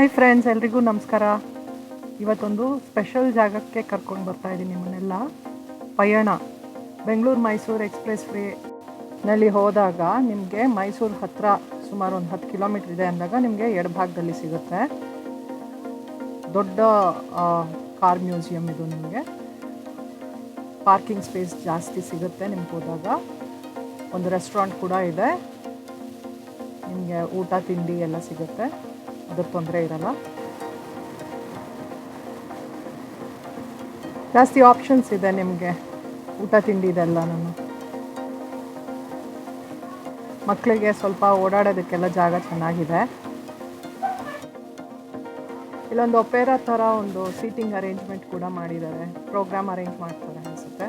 Hi friends, ಎಲ್ರಿಗೂ ನಮಸ್ಕಾರ. ಇವತ್ತೊಂದು ಸ್ಪೆಷಲ್ ಜಾಗಕ್ಕೆ ಕರ್ಕೊಂಡು ಬರ್ತಾ ಇದ್ದೀನಿ ನಿಮ್ಮನ್ನೆಲ್ಲ. ಪಯಣ ಬೆಂಗಳೂರು ಮೈಸೂರು ಎಕ್ಸ್ಪ್ರೆಸ್ ವೇನಲ್ಲಿ ಹೋದಾಗ ನಿಮಗೆ ಮೈಸೂರು ಹತ್ತಿರ ಸುಮಾರು ಒಂದು 10 ಕಿಲೋಮೀಟ್ರ್ ಇದೆ ಅಂದಾಗ ನಿಮಗೆ ಎಡಭಾಗದಲ್ಲಿ ಸಿಗುತ್ತೆ ದೊಡ್ಡ ಕಾರ್ ಮ್ಯೂಸಿಯಂ. ಇದು ನಿಮಗೆ ಪಾರ್ಕಿಂಗ್ ಸ್ಪೇಸ್ ಜಾಸ್ತಿ ಸಿಗುತ್ತೆ. ನಿಮ್ಗೆ ಹೋದಾಗ ಒಂದು ರೆಸ್ಟೋರೆಂಟ್ ಕೂಡ ಇದೆ, ನಿಮಗೆ ಊಟ ತಿಂಡಿ ಎಲ್ಲ ಸಿಗುತ್ತೆ, ಅದಕ್ಕೆ ತೊಂದರೆ ಇರಲ್ಲ. ಜಾಸ್ತಿ ಆಪ್ಷನ್ಸ್ ಇದೆ ನಿಮಗೆ ಊಟ ತಿಂಡಿದೆಲ್ಲನೂ. ಮಕ್ಕಳಿಗೆ ಸ್ವಲ್ಪ ಓಡಾಡೋದಕ್ಕೆಲ್ಲ ಜಾಗ ಚೆನ್ನಾಗಿದೆ. ಇಲ್ಲೊಂದು ಒಪೇರಾ ಥರ ಒಂದು ಸೀಟಿಂಗ್ ಅರೇಂಜ್ಮೆಂಟ್ ಕೂಡ ಮಾಡಿದ್ದಾರೆ, ಪ್ರೋಗ್ರಾಮ್ ಅರೇಂಜ್ ಮಾಡ್ತಾರೆ ಅನಿಸುತ್ತೆ.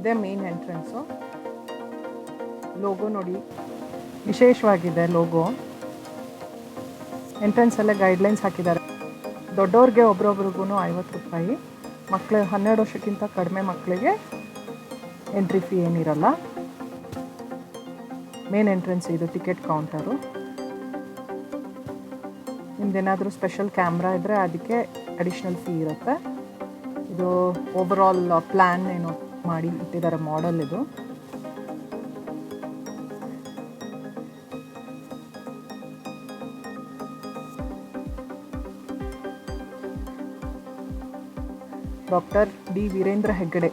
ಇದೇ ಮೇನ್ ಎಂಟ್ರೆನ್ಸು. ಲೋಗೋ ನೋಡಿ, ವಿಶೇಷವಾಗಿದೆ ಲೋಗೋ. ಎಂಟ್ರೆನ್ಸಲ್ಲೇ ಗೈಡ್ಲೈನ್ಸ್ ಹಾಕಿದ್ದಾರೆ. ದೊಡ್ಡವ್ರಿಗೆ ಒಬ್ರೊಬ್ರಿಗೂ 50 ರೂಪಾಯಿ, ಮಕ್ಕಳು 12 ವರ್ಷಕ್ಕಿಂತ ಕಡಿಮೆ ಮಕ್ಕಳಿಗೆ ಎಂಟ್ರಿ ಫೀ ಏನಿರಲ್ಲ. ಮೇನ್ ಎಂಟ್ರೆನ್ಸ್ ಇದು ಟಿಕೆಟ್ ಕೌಂಟರು. ನಿಮ್ದೇನಾದರೂ ಸ್ಪೆಷಲ್ ಕ್ಯಾಮ್ರಾ ಇದ್ದರೆ ಅದಕ್ಕೆ ಅಡಿಷ್ನಲ್ ಫೀ ಇರುತ್ತೆ. ಇದು ಓವರಾಲ್ ಪ್ಲ್ಯಾನ್ ಏನು ಮಾಡಿ ಇಟ್ಟಿದ್ದಾರೆ, ಮಾಡೆಲ್ ಇದು. ಡಾಕ್ಟರ್ ಡಿ ವೀರೇಂದ್ರ ಹೆಗ್ಗಡೆ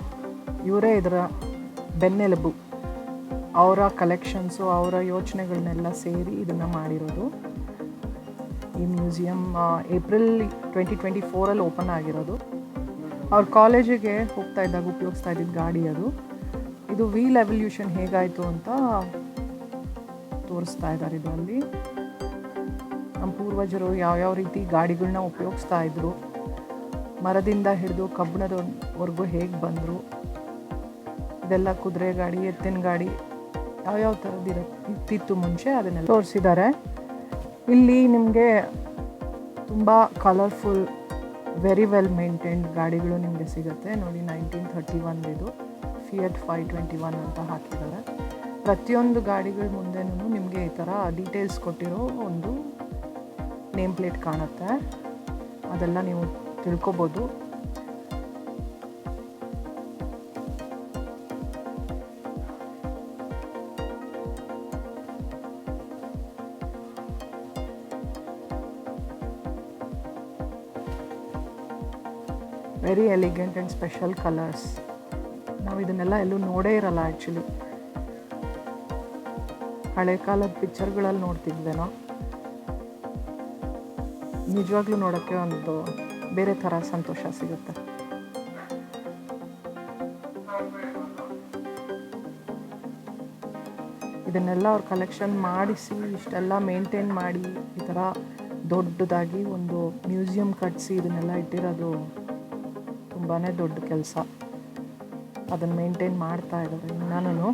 ಇವರೇ ಇದರ ಬೆನ್ನೆಲುಬು. ಅವರ ಕಲೆಕ್ಷನ್ಸು, ಅವರ ಯೋಚನೆಗಳನ್ನೆಲ್ಲ ಸೇರಿ ಇದನ್ನು ಮಾಡಿರೋದು. ಈ ಮ್ಯೂಸಿಯಂ ಏಪ್ರಿಲ್ 2024 ಓಪನ್ ಆಗಿರೋದು. ಅವ್ರ ಕಾಲೇಜಿಗೆ ಹೋಗ್ತಾ ಇದ್ದಾಗ ಉಪಯೋಗಿಸ್ತಾ ಇದ್ದಿದ್ದು ಗಾಡಿ ಅದು. ಇದು ವೀಲ್ ಎವಲ್ಯೂಷನ್ ಹೇಗಾಯಿತು ಅಂತ ತೋರಿಸ್ತಾ ಇದ್ದಾರೆ ಇದರಲ್ಲಿ. ನಮ್ಮ ಪೂರ್ವಜರು ಯಾವ್ಯಾವ ರೀತಿ ಗಾಡಿಗಳನ್ನ ಉಪಯೋಗಿಸ್ತಾ ಇದ್ರು, ಮರದಿಂದ ಹಿಡಿದು ಕಬ್ಬಿಣದವರೆಗೂ ಹೇಗೆ ಬಂದರು, ಇದೆಲ್ಲ ಕುದುರೆ ಗಾಡಿ, ಎತ್ತಿನ ಗಾಡಿ ಯಾವ್ಯಾವ ಥರದ್ದು ಇತ್ತಿತ್ತು ಮುಂಚೆ ಅದನ್ನೆಲ್ಲ ತೋರಿಸಿದ್ದಾರೆ. ಇಲ್ಲಿ ನಿಮಗೆ ತುಂಬ ಕಲರ್ಫುಲ್, ವೆರಿ ವೆಲ್ ಮೇಂಟೈನ್ಡ್ ಗಾಡಿಗಳು ನಿಮಗೆ ಸಿಗುತ್ತೆ. ನೋಡಿ, 1931 ಇದು ಫಿಯಟ್ 521 ಅಂತ ಹಾಕಿದ್ದಾರೆ. ಪ್ರತಿಯೊಂದು ಗಾಡಿಗಳ ಮುಂದೆನೂ ನಿಮಗೆ ಈ ಥರ ಡೀಟೇಲ್ಸ್ ಕೊಟ್ಟಿರೋ ಒಂದು ನೇಮ್ ಪ್ಲೇಟ್ ಕಾಣುತ್ತೆ. ಅದೆಲ್ಲ ನೀವು ತಿಳ್ಕೊಬೋದು. Very elegant and special colours. ನಾವು ಇದನ್ನೆಲ್ಲ ಎಲ್ಲೂ ನೋಡೇ ಇರಲ್ಲ ಆ್ಯಕ್ಚುಲಿ. ಹಳೆ ಕಾಲದ ಪಿಕ್ಚರ್ಗಳಲ್ಲಿ ನೋಡ್ತಿದ್ವೇನೋ. ನಿಜವಾಗ್ಲೂ ನೋಡೋಕ್ಕೆ ಒಂದು ಬೇರೆ ಥರ ಸಂತೋಷ ಸಿಗುತ್ತೆ. ಇದನ್ನೆಲ್ಲ ಅವ್ರು ಕಲೆಕ್ಷನ್ ಮಾಡಿಸಿ ಇಷ್ಟೆಲ್ಲ ಮೇಂಟೈನ್ ಮಾಡಿ ಈ ಥರ ದೊಡ್ಡದಾಗಿ ಒಂದು ಮ್ಯೂಸಿಯಂ ಕಟ್ಟಿಸಿ ಇದನ್ನೆಲ್ಲ ಇಟ್ಟಿರೋದು ತುಂಬಾ ದೊಡ್ಡ ಕೆಲಸ. ಅದನ್ನು ಮೇಂಟೈನ್ ಮಾಡ್ತಾ ಇದ್ದಾರೆ. ಇನ್ನೂ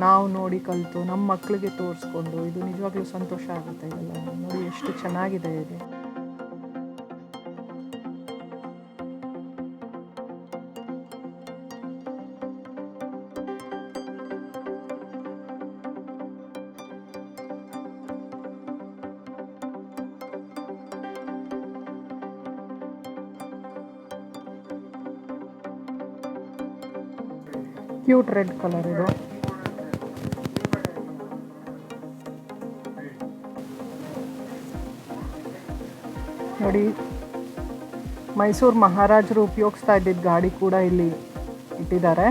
ನಾವು ನೋಡಿ ಕಲಿತು ನಮ್ಮ ಮಕ್ಕಳಿಗೆ ತೋರಿಸ್ಕೊಂಡು ಇದು ನಿಜವಾಗ್ಲೂ ಸಂತೋಷ ಆಗುತ್ತೆ. ಇದೆಲ್ಲ ನೋಡಿ ಎಷ್ಟು ಚೆನ್ನಾಗಿದೆ ಇದು. ಕ್ಯೂಟ್ ರೆಡ್ ಕಲರ್ ಇದು. ನೋಡಿ, ಮೈಸೂರು ಮಹಾರಾಜರು ಉಪಯೋಗಿಸ್ತಾ ಇದ್ದಿದ್ದ ಗಾಡಿ ಕೂಡ ಇಲ್ಲಿ ಇಟ್ಟಿದ್ದಾರೆ.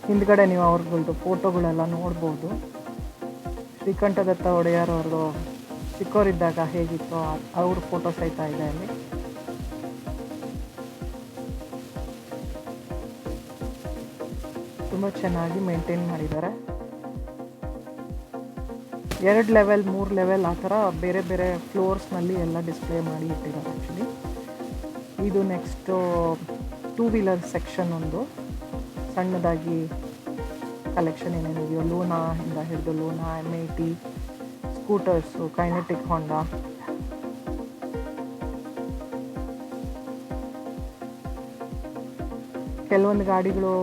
ಹಿಂದ್ಗಡೆ ನೀವು ಅವ್ರದ್ದು ಫೋಟೋಗಳೆಲ್ಲ ನೋಡ್ಬೋದು. ಶ್ರೀಕಂಠದತ್ತ ಒಡೆಯರ್ ಅವ್ರದ್ದು ಚಿಕ್ಕವರಿದ್ದಾಗ ಹೇಗಿತ್ತು ಅವ್ರ ಫೋಟೋ ಸಹಿತ ಇದೆ ಅಲ್ಲಿ. ತುಂಬ ಚೆನ್ನಾಗಿ ಮೇಂಟೈನ್ ಮಾಡಿದ್ದಾರೆ. 2 ಲೆವೆಲ್ 3 ಲೆವೆಲ್ ಆ ಥರ ಬೇರೆ ಬೇರೆ ಫ್ಲೋರ್ಸ್ನಲ್ಲಿ ಎಲ್ಲ ಡಿಸ್ಪ್ಲೇ ಮಾಡಿ ಇಟ್ಟಿದ್ದಾರೆ ಆ್ಯಕ್ಚುಲಿ. ಇದು ನೆಕ್ಸ್ಟು 2 ವೀಲರ್ ಸೆಕ್ಷನ್, ಒಂದು ಸಣ್ಣದಾಗಿ ಕಲೆಕ್ಷನ್ ಏನೇನಿದೆಯೋ, ಲೂನಾ ಇಂದ ಹಿಡಿದು ಲೂನಾ, M80 ಸ್ಕೂಟರ್ಸು, ಕೈನೆಟಿಕ್ ಹೊಂಡಾ, ಕೆಲವೊಂದು ಗಾಡಿಗಳು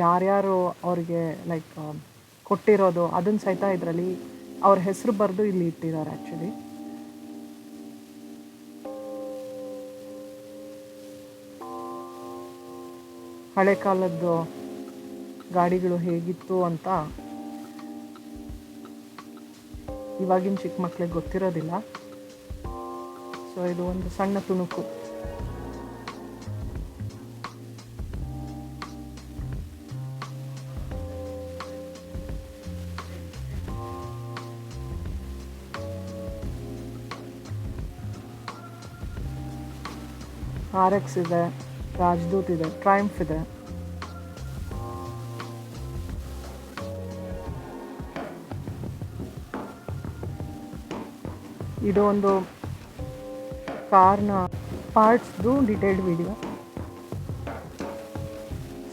ಯಾರ್ಯಾರು ಅವ್ರಿಗೆ ಲೈಕ್ ಕೊಟ್ಟಿರೋದು ಅದನ್ನು ಸಹಿತ ಇದರಲ್ಲಿ ಅವ್ರ ಹೆಸರು ಬರೆದು ಇಲ್ಲಿ ಇಟ್ಟಿದ್ದಾರೆ ಆ್ಯಕ್ಚುಲಿ. ಹಳೆ ಕಾಲದ್ದು ಗಾಡಿಗಳು ಹೇಗಿತ್ತು ಅಂತ ಇವಾಗಿನ ಚಿಕ್ಕ ಮಕ್ಕಳಿಗೆ ಗೊತ್ತಿರೋದಿಲ್ಲ. ಸೊ ಇದು ಒಂದು ಸಣ್ಣ ತುಣುಕು. RX ಇದೆ, ರಾಜದೂತ್ ಇದೆ, ಟ್ರೈಂಫ್ ಇದೆ. ಇದು ಒಂದು ಕಾರ್ನ ಪಾರ್ಟ್ಸ್ದು ಡೀಟೇಲ್ಡ್ ವಿಡಿಯೋ.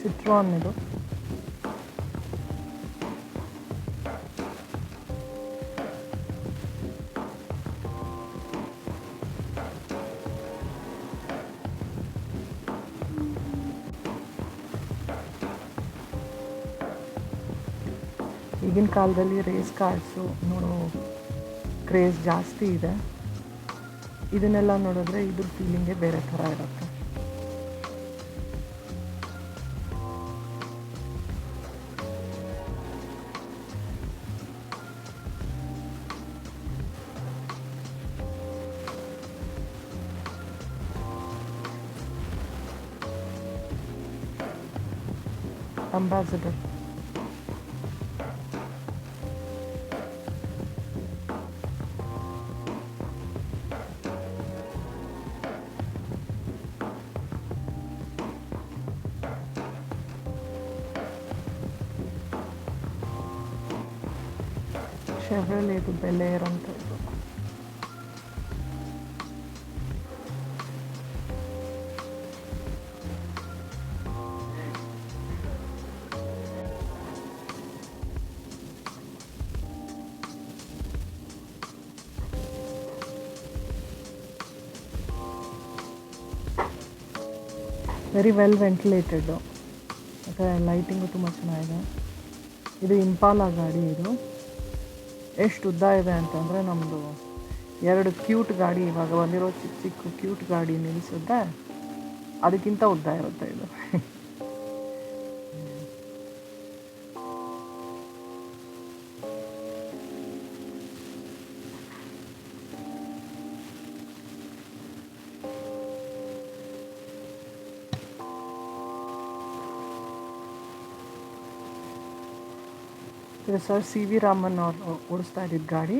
ಸಿಟ್ರಾನ್ ಇದು. ಈಗಿನ ಕಾಲದಲ್ಲಿ ರೇಸ್ ಕಾರ್ಡ್ಸು ನೋಡೋ ಕ್ರೇಜ್ ಜಾಸ್ತಿ ಇದೆ. ಇದನ್ನೆಲ್ಲ ನೋಡಿದ್ರೆ ಇದ್ರ ಫೀಲಿಂಗೇ ಬೇರೆ ಥರ ಇರುತ್ತೆ. ಅಂಬಾಸಡರ್ ಶೆವ್ರಲೆ ಇದು ಬೆಲೆ ಇರೋಂಥದ್ದು. ವೆರಿ ವೆಲ್ ವೆಂಟಿಲೇಟೆಡ್ಡು ಮತ್ತು ಲೈಟಿಂಗು ತುಂಬ ಚೆನ್ನಾಗಿದೆ. ಇದು ಇಂಪಾಲ ಗಾಡಿ. ಇದು ಎಷ್ಟು ಉದ್ದ ಇದೆ ಅಂತಂದರೆ ನಮ್ಮದು 2 ಕ್ಯೂಟ್ ಗಾಡಿ ಇವಾಗ ಬಂದಿರೋ ಚಿಕ್ಕ ಚಿಕ್ಕ ಕ್ಯೂಟ್ ಗಾಡಿ ನಿಲ್ಲಿಸುತ್ತೆ ಅದಕ್ಕಿಂತ ಉದ್ದ ಇರುತ್ತೆ ಇದು. ಇದು ಸರ್ CV ರಾಮನ್ ಅವ್ರು ಓಡಿಸ್ತಾ ಇದ್ದಿದ್ದು ಗಾಡಿ.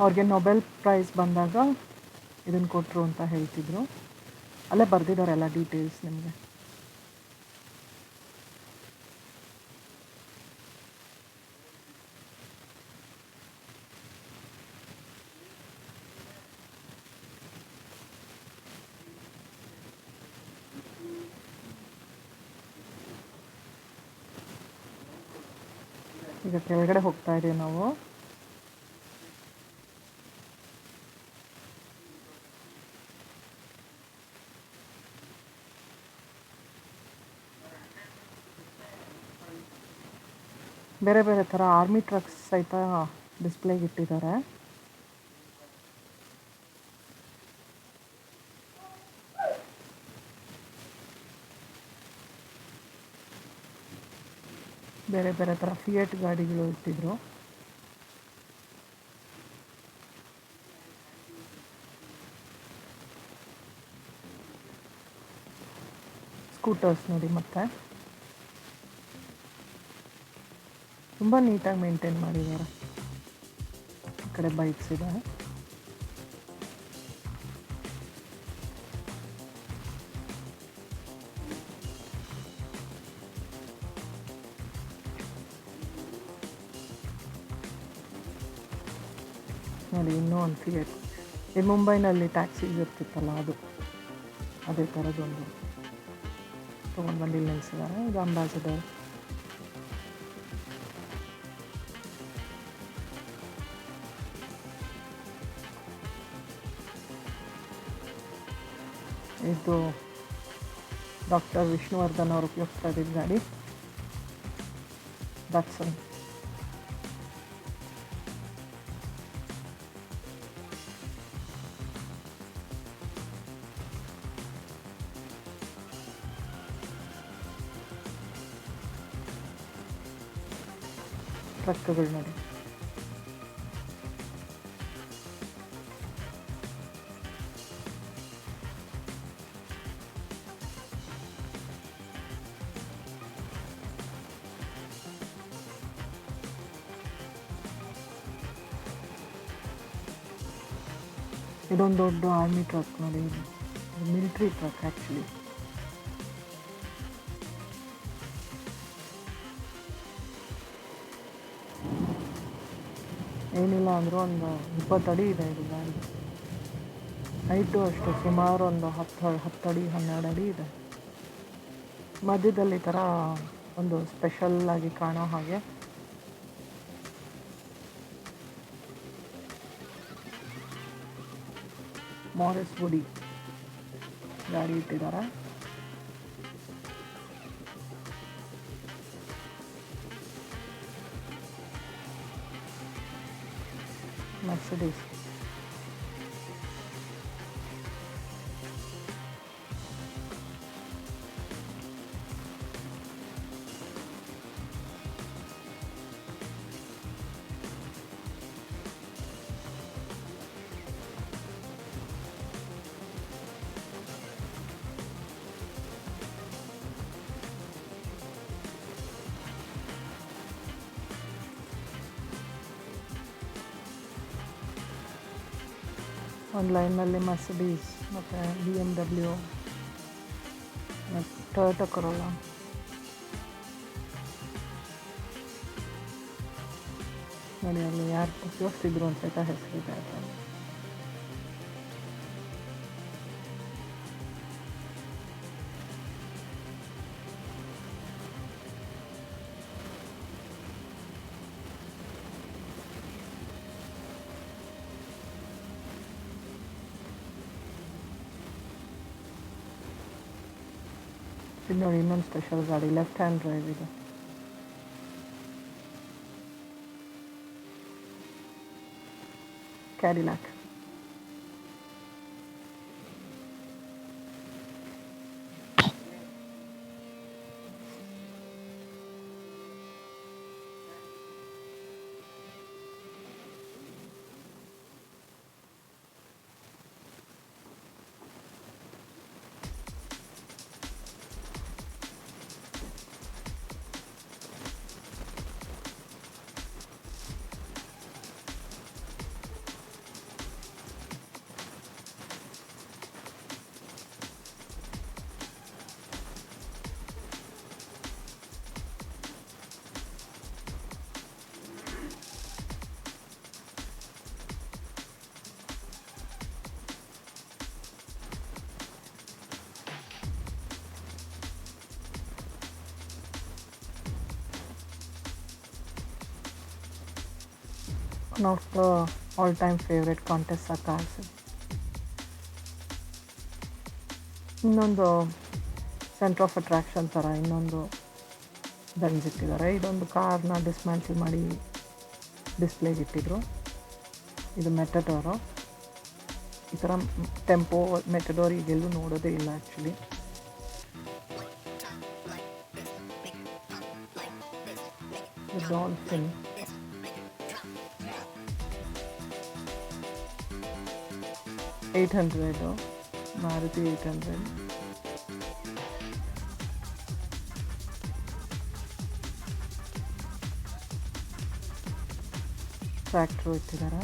ಅವ್ರಿಗೆ ನೊಬೆಲ್ ಪ್ರೈಸ್ ಬಂದಾಗ ಇದನ್ನು ಕೊಟ್ಟರು ಅಂತ ಹೇಳ್ತಿದ್ರು. ಅಲ್ಲೇ ಬರೆದಿದ್ದಾರೆ ಎಲ್ಲ ಡೀಟೇಲ್ಸ್ ನಿಮಗೆ. ಈಗ ಕೆಳಗಡೆ ಹೋಗ್ತಾ ಇದೀವಿ ನಾವು. ಬೇರೆ ಬೇರೆ ಥರ ಆರ್ಮಿ ಟ್ರಕ್ಸ್ ಸಹಿತ ಡಿಸ್ಪ್ಲೇಗೆ ಇಟ್ಟಿದ್ದಾರೆ. ಬೇರೆ ಬೇರೆ ಥರ ಫಿಯೇಟ್ ಗಾಡಿಗಳು ಇಟ್ಟಿದ್ರು. ಸ್ಕೂಟರ್ಸ್ ನೋಡಿ, ಮತ್ತೆ ತುಂಬ ನೀಟಾಗಿ ಮೇಂಟೈನ್ ಮಾಡಿದ್ದಾರೆ. ಈ ಕಡೆ ಬೈಕ್ಸ್ ಇದೆ. ನೋಡಿ ಇನ್ನೂ ಒಂದು ಫಿಯೇಟ್. ಈ ಮುಂಬೈನಲ್ಲಿ ಟ್ಯಾಕ್ಸಿಗೆ ಇರ್ತಿತ್ತಲ್ಲ ಅದು, ಅದೇ ಥರದೊಂದು ತೊಗೊಂಡು ಬಂದು ಇಲ್ಲಿ ನಿಲ್ಲಿಸಿದ್ದಾರೆ. ಇದು ಅಂಬಾಸಡರ್. ಇದು ಡಾಕ್ಟರ್ ವಿಷ್ಣುವರ್ಧನ್ ಅವರು ಉಪಯೋಗಿಸ್ತಾ ಇದ್ದಿದ್ದು ಗಾಡಿ ದಟ್ಸನ್. ಟ್ರಕ್ಗಳು ನೋಡಿ, ಇದೊಂದು ದೊಡ್ಡ ಆರ್ಮಿ ಟ್ರಕ್ ನೋಡಿ, ಮಿಲಿಟ್ರಿ ಟ್ರಕ್ ಆ್ಯಕ್ಚುಲಿ. ಏನಿಲ್ಲ ಅಂದರೂ ಒಂದು 20 ಅಡಿ ಇದೆ ಇದು ಗಾಡಿ. ಹೈಟು ಅಷ್ಟು ಸುಮಾರು ಒಂದು 10 ಅಡಿ 12 ಅಡಿ ಇದೆ. ಮಧ್ಯದಲ್ಲಿ ಈ ಥರ ಒಂದು ಸ್ಪೆಷಲ್ಲಾಗಿ ಕಾಣೋ ಹಾಗೆ ಮಾರಿಸ್ ವುಡಿ ಗಾಡಿ ಇಟ್ಟಿದ್ದಾರೆ. ಮರ್ಸಿಡೀಸ್ ಒಂದು ಲೈನಲ್ಲಿ ಮರ್ಸಿಡೀಸ್ ಮತ್ತು BMW ಮತ್ತು ಟೊಯೋಟಾ ಕೊರೋಲಾ. ನೋಡಿ ಅಲ್ಲಿ ಯಾರು ಉಪಯೋಗಿಸ್ತಿದ್ರು ಅಂತ ಸಹಿತ ಹೆಸರಿದೆ ಅಂತ. ಇದು ನೋಡಿ ಇನ್ನೊಂದು ಸ್ಪೆಷಲ್ ಗಾಡಿ, ಲೆಫ್ಟ್ ಹ್ಯಾಂಡ್ ಡ್ರೈವ್ ಇದೆ. ಕ್ಯಾಡಿಲಾಕ್. One of the all-time favorite contests are cars. ಇನ್ನೊಂದು ಸೆಂಟರ್ ಆಫ್ ಅಟ್ರಾಕ್ಷನ್ ಥರ ಇನ್ನೊಂದು ಬೆಂಜ್ ಇಟ್ಟಿದ್ದಾರೆ. ಇದೊಂದು ಕಾರ್ನ ಡಿಸ್ಮ್ಯಾಂಟಲ್ ಮಾಡಿ ಡಿಸ್ಪ್ಲೇಗೆ ಇಟ್ಟಿದ್ರು. ಇದು ಮೆಟಡೋರು. ಈ ಥರ ಟೆಂಪೋ ಮೆಟಡೋರ್ ಈಗೆಲ್ಲೂ ನೋಡೋದೇ ಇಲ್ಲ ಆ್ಯಕ್ಚುಲಿ. ಡಾಲ್ಫಿನ್, $800, ಮಾರುತಿ 800. ಟ್ರ್ಯಾಕ್ಟ್ರು ಇಟ್ಟಿದ್ದಾರೆ.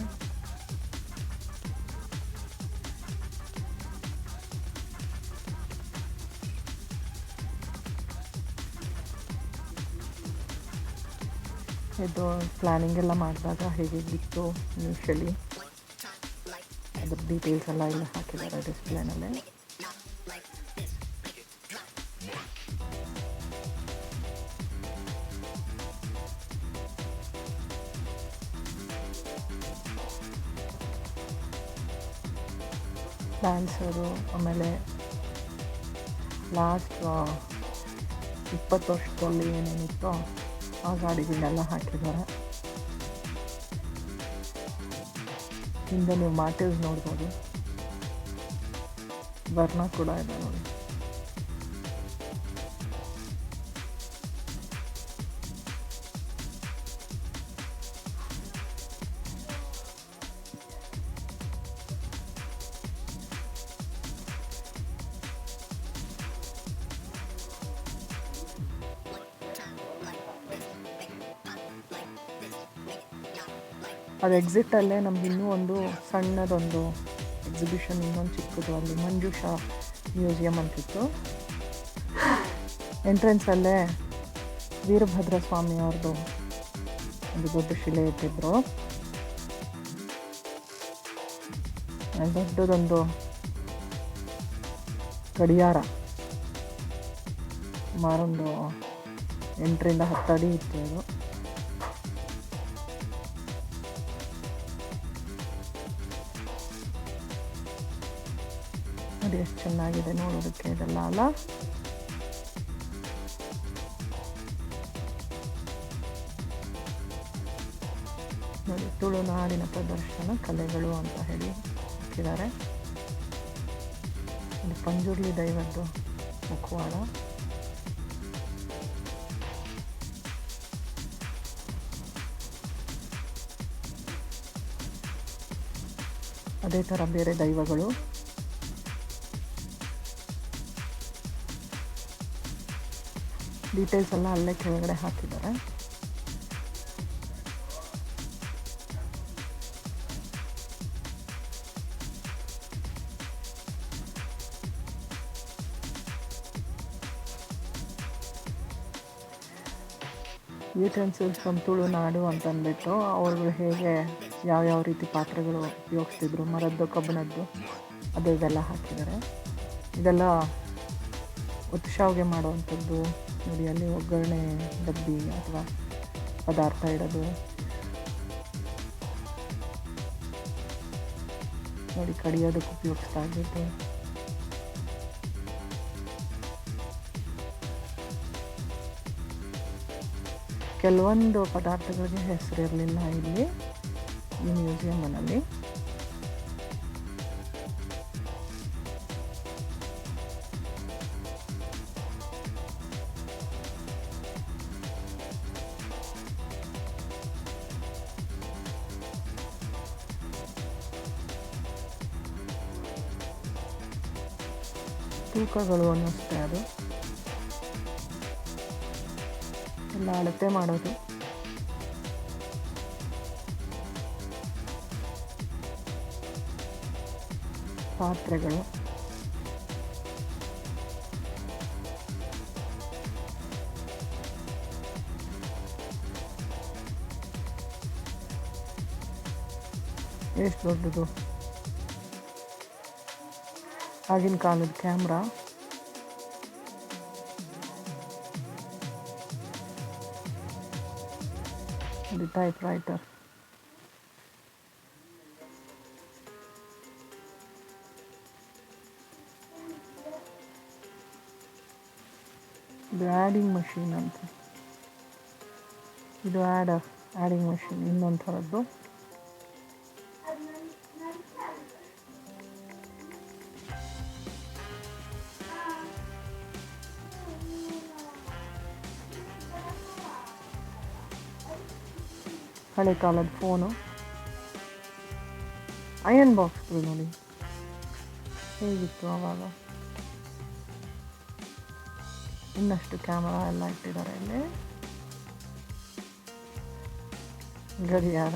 ಇದು ಪ್ಲ್ಯಾನಿಂಗ್ ಎಲ್ಲ ಮಾಡಿದಾಗ ಹೇಗಿತ್ತು ಇನಿಷಿಯಲಿ ಅದ್ರ ಡೀಟೇಲ್ಸ್ ಎಲ್ಲ ಇಲ್ಲಿ ಹಾಕಿದ್ದಾರೆ ಡಿಸ್ಪ್ಲೇನಲ್ಲಿ. ಲ್ಯಾನ್ಸರು, ಆಮೇಲೆ ಲಾಸ್ಟ್ 20 ವರ್ಷದಲ್ಲಿ ಏನೇನಿತ್ತೋ ಆ ಗಾಡಿಗಳನ್ನೆಲ್ಲ ಹಾಕಿದ್ದಾರೆ. ಹಿಂದೆ ನೀವು ಮಾರ್ಟಿವ್ಸ್ ನೋಡ್ಬೋದು, ಬರ್ನ ಕೂಡ ಇದೆ ನೋಡಿ. ಅದು ಎಕ್ಸಿಟಲ್ಲೇ ನಮ್ಗೆ ಇನ್ನೂ ಒಂದು ಸಣ್ಣದೊಂದು ಎಕ್ಸಿಬಿಷನ್, ಇನ್ನೊಂದು ಚಿಕ್ಕದು, ಅಲ್ಲಿ ಮಂಜುಷಾ ಮ್ಯೂಸಿಯಂ ಅಂತಿತ್ತು. ಎಂಟ್ರೆನ್ಸಲ್ಲೇ ವೀರಭದ್ರ ಸ್ವಾಮಿ ಅವ್ರದ್ದು ಒಂದು ದೊಡ್ಡ ಶಿಲೆ ಇಟ್ಟಿದ್ರು. ದೊಡ್ಡದೊಂದು ಗಡಿಯಾರ ಸುಮಾರೊಂದು 8ರಿಂದ 10 ಅಡಿ ಇತ್ತು ಅದು. ಅದು ಎಷ್ಟು ಚೆನ್ನಾಗಿದೆ ನೋಡೋದಕ್ಕೆ ಇದೆಲ್ಲ ಅಲ್ಲ. ನೋಡಿ, ತುಳುನಾಡಿನ ಪ್ರದರ್ಶನ ಕಲೆಗಳು ಅಂತ ಹೇಳಿ ಹಾಕಿದ್ದಾರೆ. ಇದು ಪಂಜುರ್ಲಿ ದೈವದ್ದು ಮುಖವಾಡ. ಅದೇ ಥರ ಬೇರೆ ದೈವಗಳು. ಡೀಟೇಲ್ಸ್ ಎಲ್ಲ ಅಲ್ಲೇ ಕೆಳಗಡೆ ಹಾಕಿದ್ದಾರೆ. ಯುಟೆನ್ಸಿಲ್ಸ್ ಫ್ರಮ್ ತುಳುನಾಡು ಅಂತ ಅಂದ್ಬಿಟ್ಟು ಅವ್ರುಗಳು ಹೇಗೆ ಯಾವ್ಯಾವ ರೀತಿ ಪಾತ್ರೆಗಳು ಉಪಯೋಗಿಸ್ತಿದ್ರು, ಮರದ್ದು, ಕಬ್ಬಿಣದ್ದು, ಇದೆಲ್ಲ ಹಾಕಿದ್ದಾರೆ. ಇದೆಲ್ಲ ಉತ್ಸವಗೆ ಮಾಡುವಂಥದ್ದು. ನೋಡಿ, ಅಲ್ಲಿ ಒಗ್ಗರಣೆ ಡಬ್ಬಿ ಅಥವಾ ಪದಾರ್ಥ ಇಡೋದು. ನೋಡಿ, ಕಡಿಯೋದಕ್ಕೆ ಉಪಯೋಗಿಸ್ತಾ ಇದ್ದಿದ್ದು. ಕೆಲವೊಂದು ಪದಾರ್ಥಗಳಿಗೆ ಹೆಸರಿರಲಿಲ್ಲ ಇಲ್ಲಿ ಈ ಮ್ಯೂಸಿಯಮ್ನಲ್ಲಿ. ತೂಕಗಳು ಅನ್ನಿಸ್ತೆ, ಅದು ಎಲ್ಲ ಅಳತೆ ಮಾಡೋದು. ಪಾತ್ರೆಗಳು, ಎಷ್ಟು ದೊಡ್ಡದು. ಆಗಿನ ಕಾಲದ ಕ್ಯಾಮ್ರಾ. ಇದು ಟೈಪ್ ರೈಟರ್. ಇದು ಆ್ಯಡಿಂಗ್ ಮಷೀನ್ ಅಂತ. ಇದು ಆ್ಯಡಿಂಗ್ ಮಷೀನ್ ಇನ್ನೊಂದು ಥರದ್ದು. ಹಳೆ ಕಾಲದ ಫೋನು. ಅಯನ್ ಬಾಕ್ಸ್ಗಳು ನೋಡಿ ಹೇಗಿತ್ತು ಆವಾಗ. ಇನ್ನಷ್ಟು ಕ್ಯಾಮರಾ ಎಲ್ಲ ಇಟ್ಟಿದ್ದಾರೆ ಇಲ್ಲಿ. ಗಡಿಯಾರ.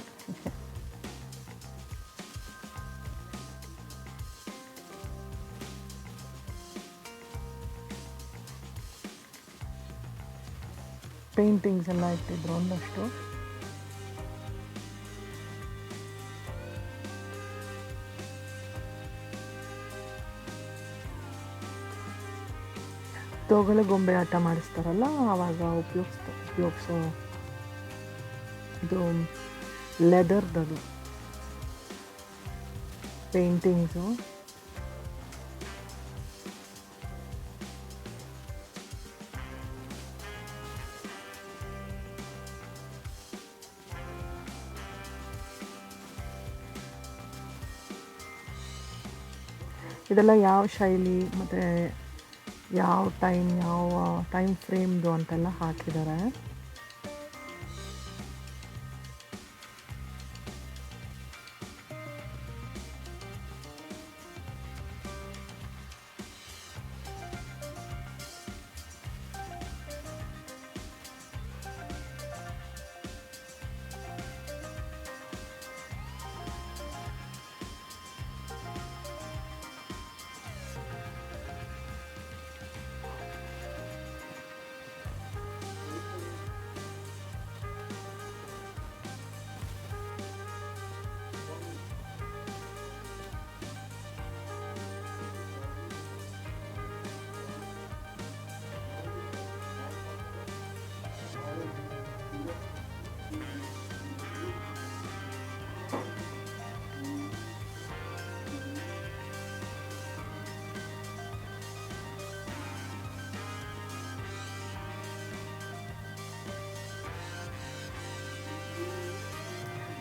ಪೇಂಟಿಂಗ್ಸ್ ಎಲ್ಲ ಇಟ್ಟಿದ್ರು ಒಂದಷ್ಟು. ತೊಗಲು ಗೊಂಬೆ ಆಟ ಮಾಡಿಸ್ತಾರಲ್ಲ ಆವಾಗ ಉಪಯೋಗಿಸೋ ಇದು ಲೆದರ್ದದು ಪೇಂಟಿಂಗ್ಸು. ಇದೆಲ್ಲ ಯಾವ ಶೈಲಿ ಮತ್ತು ಯಾವ ಟೈಮ್ ಫ್ರೇಮ್ದು ಅಂತೆಲ್ಲ ಹಾಕಿದ್ದಾರೆ.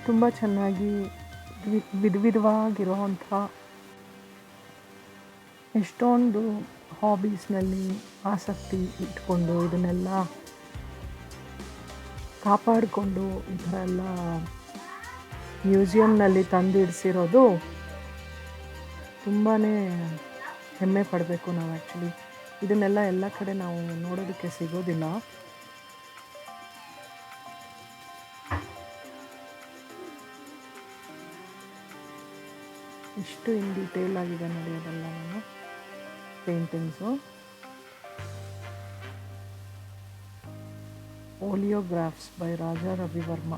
ತುಂಬ ಚೆನ್ನಾಗಿ ವಿಧವಾಗಿರುವಂಥ ಎಷ್ಟೊಂದು ಹಾಬೀಸ್ನಲ್ಲಿ ಆಸಕ್ತಿ ಇಟ್ಕೊಂಡು ಇದನ್ನೆಲ್ಲ ಕಾಪಾಡಿಕೊಂಡು ಈ ಥರ ಎಲ್ಲ ಮ್ಯೂಸಿಯಂನಲ್ಲಿ ತಂದಿಡಿಸಿರೋದು ತುಂಬಾ ಹೆಮ್ಮೆ ಪಡಬೇಕು ನಾವು. ಆ್ಯಕ್ಚುಲಿ ಇದನ್ನೆಲ್ಲ ಎಲ್ಲ ಕಡೆ ನಾವು ನೋಡೋದಕ್ಕೆ ಸಿಗೋದಿಲ್ಲ. ಎಷ್ಟು ಇನ್ ಡೀಟೇಲ್ ಆಗಿದೆ ನೋಡಿ ಅದೆಲ್ಲ ನಾನು ಪೇಂಟಿಂಗ್ಸು. ಓಲಿಯೋಗ್ರಾಫ್ಸ್ ಬೈ ರಾಜಾ ರವಿವರ್ಮ.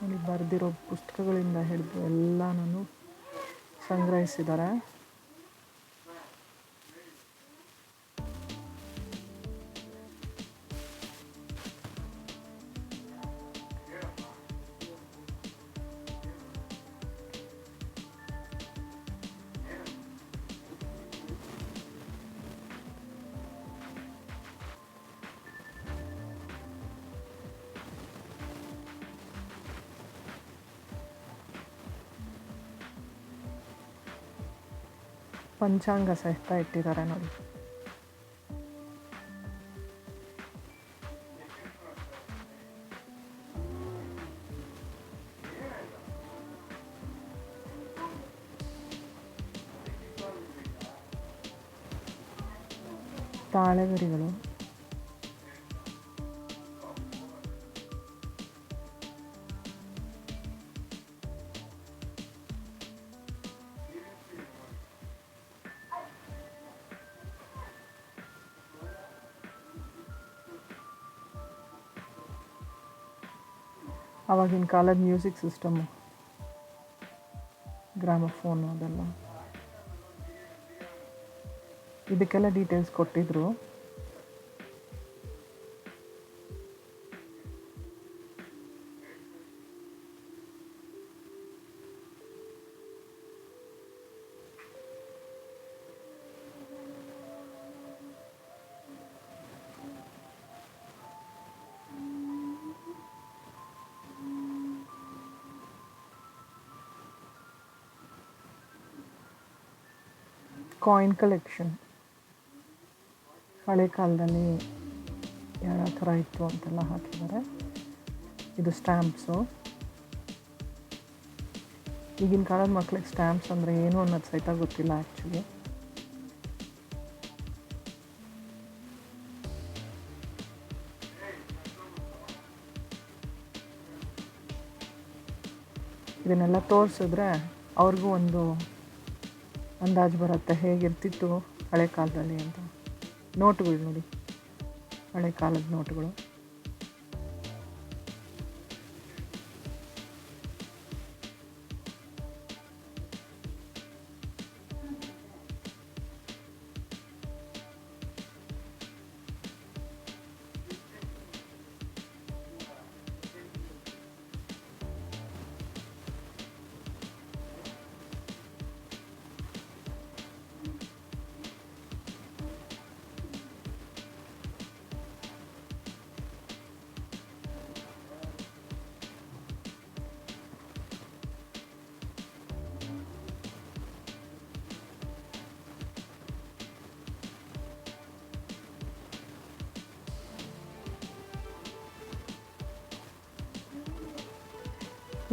ನೋಡಿ ಬರೆದಿರೋ ಪುಸ್ತಕಗಳಿಂದ ಹಿಡಿದು ಎಲ್ಲನೂ ಸಂಗ್ರಹಿಸಿದ್ದಾರೆ. ಪಂಚಾಂಗ ಸಹಿತ ಇಟ್ಟಿದ್ದಾರೆ ನೋಡಿ. ತಾಳೆಗರಿಗಳು, ಆವಾಗಿನ ಕಾಲದ ಮ್ಯೂಸಿಕ್ ಸಿಸ್ಟಮು, ಗ್ರಾಮಫೋನು ಅದೆಲ್ಲ, ಇದಕ್ಕೆಲ್ಲ ಡೀಟೇಲ್ಸ್ ಕೊಟ್ಟಿದ್ರು. ಕಾಯಿನ್ ಕಲೆಕ್ಷನ್, ಹಳೆ ಕಾಲದಲ್ಲಿ ಯಾವ ಥರ ಇತ್ತು ಅಂತೆಲ್ಲ ಹಾಕಿದ್ದಾರೆ. ಇದು ಸ್ಟ್ಯಾಂಪ್ಸು. ಈಗಿನ ಕಾಲದ ಮಕ್ಳಿಗೆ ಸ್ಟ್ಯಾಂಪ್ಸ್ ಅಂದರೆ ಏನು ಅನ್ನೋದು ಸಹಿತ ಗೊತ್ತಿಲ್ಲ ಆ್ಯಕ್ಚುಲಿ. ಇದನ್ನೆಲ್ಲ ತೋರಿಸಿದ್ರೆ ಅವ್ರಿಗೂ ಒಂದು ಅಂದಾಜು ಬರುತ್ತೆ ಹೇಗಿರ್ತಿತ್ತು ಹಳೆ ಕಾಲದಲ್ಲಿ ಅಂತ. ನೋಟುಗಳು ನೋಡಿ, ಹಳೆ ಕಾಲದ ನೋಟುಗಳು.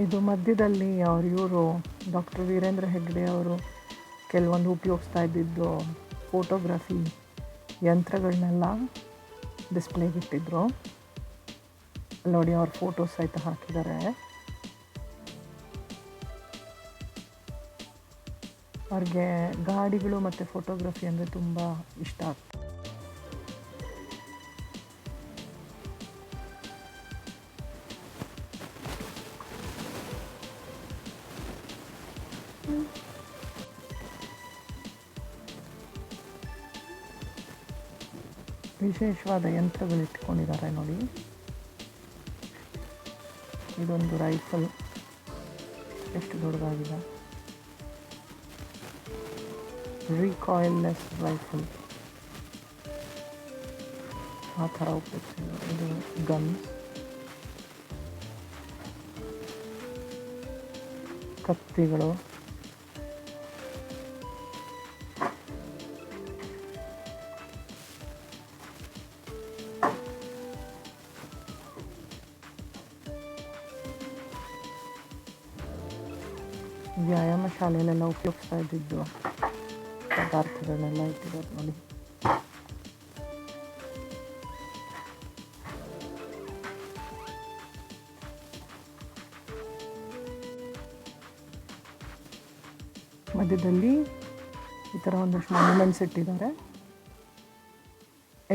ಇದು ಮಧ್ಯದಲ್ಲಿ ಇವರು ಡಾಕ್ಟರ್ ವೀರೇಂದ್ರ ಹೆಗ್ಗಡೆ ಅವರು ಕೆಲವೊಂದು ಉಪಯೋಗಿಸ್ತಾ ಇದ್ದಿದ್ದು ಫೋಟೋಗ್ರಫಿ ಯಂತ್ರಗಳನ್ನೆಲ್ಲ ಡಿಸ್ಪ್ಲೇಗೆ ಇಟ್ಟಿದ್ರು. ನೋಡಿ ಅವ್ರ ಫೋಟೋಸ್ ಸಹಿತ ಹಾಕಿದ್ದಾರೆ. ಅವ್ರಿಗೆ ಗಾಡಿಗಳು ಮತ್ತು ಫೋಟೋಗ್ರಫಿ ಅಂದರೆ ತುಂಬ ಇಷ್ಟ ಆಗ್ತದೆ. ವಿಶೇಷವಾದ ಯಂತ್ರಗಳು ಇಟ್ಕೊಂಡಿದ್ದಾರೆ ನೋಡಿ. ಇದೊಂದು ರೈಫಲ್ ಎಷ್ಟು ದೊಡ್ಡದಾಗಿದೆ, ರಿಕಾಯಿಲ್ಲೆಸ್ ರೈಫಲ್ ಆ ಥರ ಉಪಯೋಗಿಸಿದ್ರು. ಇದು ಗನ್ಸ್, ಕತ್ತಿಗಳು, ವ್ಯಾಯಾಮ ಶಾಲೆಯಲ್ಲೆಲ್ಲ ಉಪಯೋಗಿಸ್ತಾ ಇದ್ದಿದ್ದು ಪದಾರ್ಥಗಳನ್ನೆಲ್ಲ ಇಟ್ಟಿದ್ದಾರೆ ನೋಡಿ. ಮಧ್ಯದಲ್ಲಿ ಈ ಥರ ಒಂದಷ್ಟು ಮಾನ್ಯುಮೆಂಟ್ಸ್ ಇಟ್ಟಿದ್ದಾರೆ.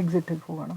ಎಕ್ಸಿಟಿಗೆ ಹೋಗೋಣ.